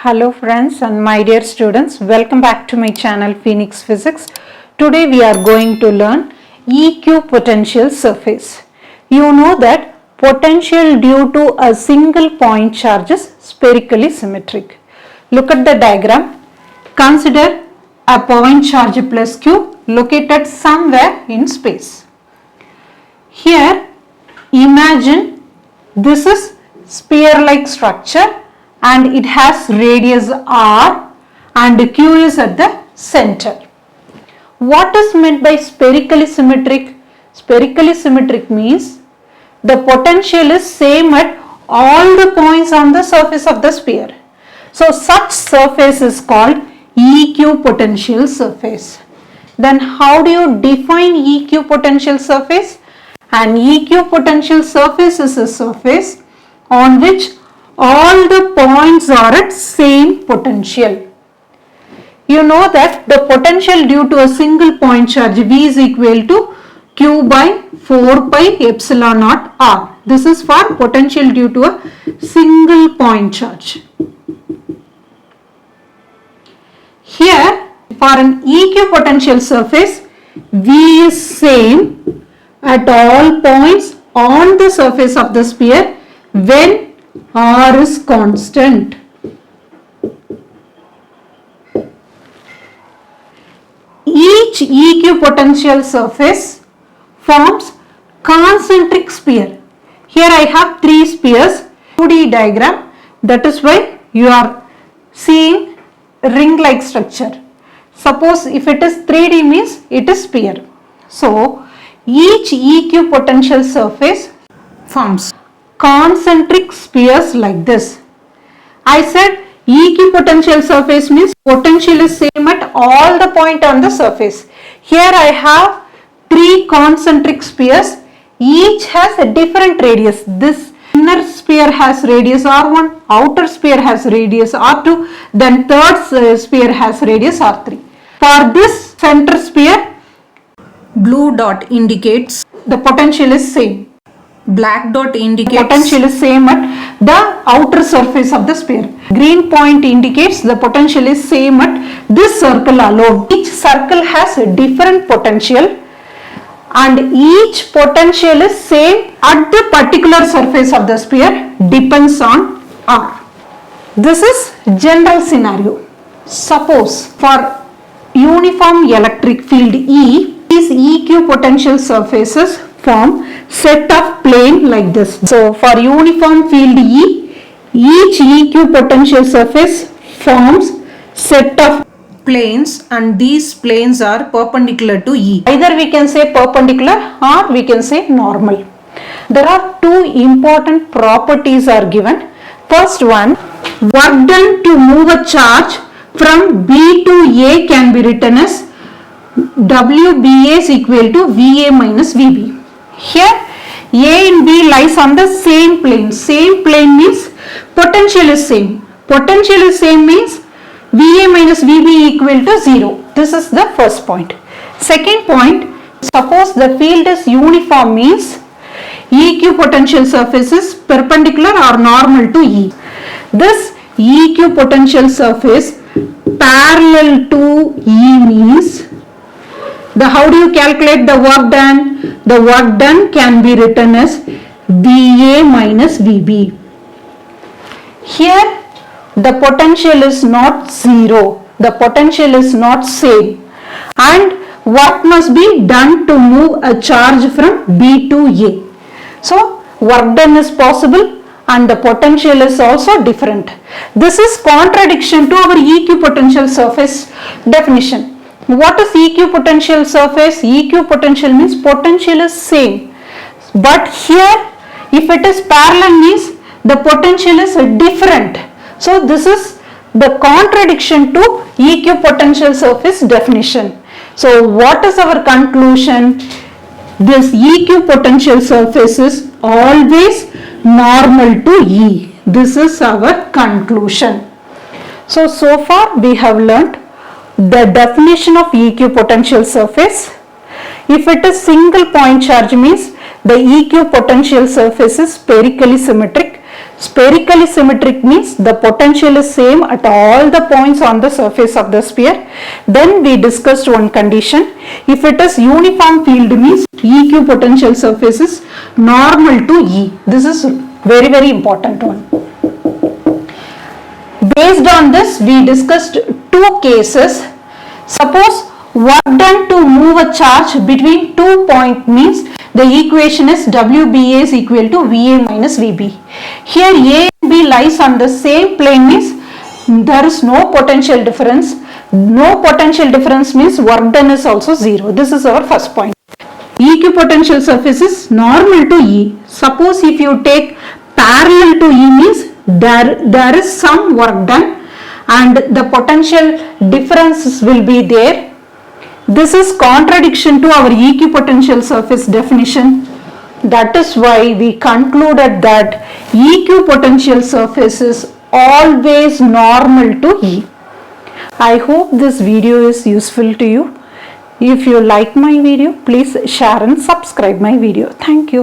Hello friends and my dear students, welcome back to my channel Phoenix Physics. Today we are going to learn equipotential surface. You know that potential due to a single point charge is spherically symmetric. Look at the diagram. Consider a point charge plus q located somewhere in space. Here imagine this is sphere-like structure and it has radius r and q is at the center. What is meant by spherically symmetric? Spherically symmetric means the potential is same at all the points on the surface of the sphere. So such surface is called equipotential surface. Then how do you define equipotential surface? An equipotential surface is a surface on which all the points are at same potential. You know that the potential due to a single point charge V is equal to Q by 4 pi epsilon naught R. This is for potential due to a single point charge. Here for an equipotential surface, V is same at all points on the surface of the sphere when R is constant. Each equipotential surface forms concentric sphere. Here I have three spheres, 2D diagram, that is why you are seeing ring-like structure. Suppose if it is 3D means it is sphere. So each equipotential surface forms concentric spheres like this. I said equipotential surface means potential is same at all the point on the surface. Here I have three concentric spheres. Each has a different radius. This inner sphere has radius R1, outer sphere has radius R2, then third sphere has radius R3. For this center sphere, blue dot indicates the potential is same. Black dot indicates the potential is same at the outer surface of the sphere. Green point indicates the potential is same at this circle alone. Each circle has a different potential and each potential is same at the particular surface of the sphere depends on R. This is general scenario. Suppose for uniform electric field E, these equipotential surfaces form set of plane like this. So for uniform field E, each equipotential surface forms set of planes and these planes are perpendicular to E. Either we can say perpendicular or we can say normal. There are two important properties are given. First one, work done to move a charge from B to A can be written as WBA is equal to VA minus VB. Here A and B lies on the same plane. Same plane means potential is same. Potential is same means VA minus VB equal to 0. This is the first point. Second point, suppose the field is uniform means equipotential surface is perpendicular or normal to E. This equipotential surface parallel to E means how do you calculate the work done? The work done can be written as VA minus VB. Here the potential is not 0. The potential is not same. And work must be done to move a charge from B to A. So work done is possible and the potential is also different. This is contradiction to our equipotential surface definition. What is equipotential surface? Equipotential means potential is same. But here if it is parallel means the potential is different. So this is the contradiction to equipotential surface definition. So what is our conclusion? This equipotential surface is always normal to E. This is our conclusion. So far we have learnt the definition of equipotential surface. If it is single point charge means the equipotential surface is spherically symmetric. Spherically symmetric means the potential is same at all the points on the surface of the sphere. Then we discussed one condition. If it is uniform field means EQ potential surface is normal to E. This is very important one. Based on this, we discussed two cases. Suppose work done to move a charge between 2 points means the equation is WBA is equal to VA minus VB. Here A and B lies on the same plane means there is no potential difference. No potential difference means work done is also 0. This is our first point. EQ potential surface is normal to E. Suppose if you take parallel to E means there is some work done and the potential differences will be there. This is contradiction to our EQ potential surface definition. That is why we concluded that EQ potential surface is always normal to E. I hope this video is useful to you. If you like my video, please share and subscribe my video. Thank you.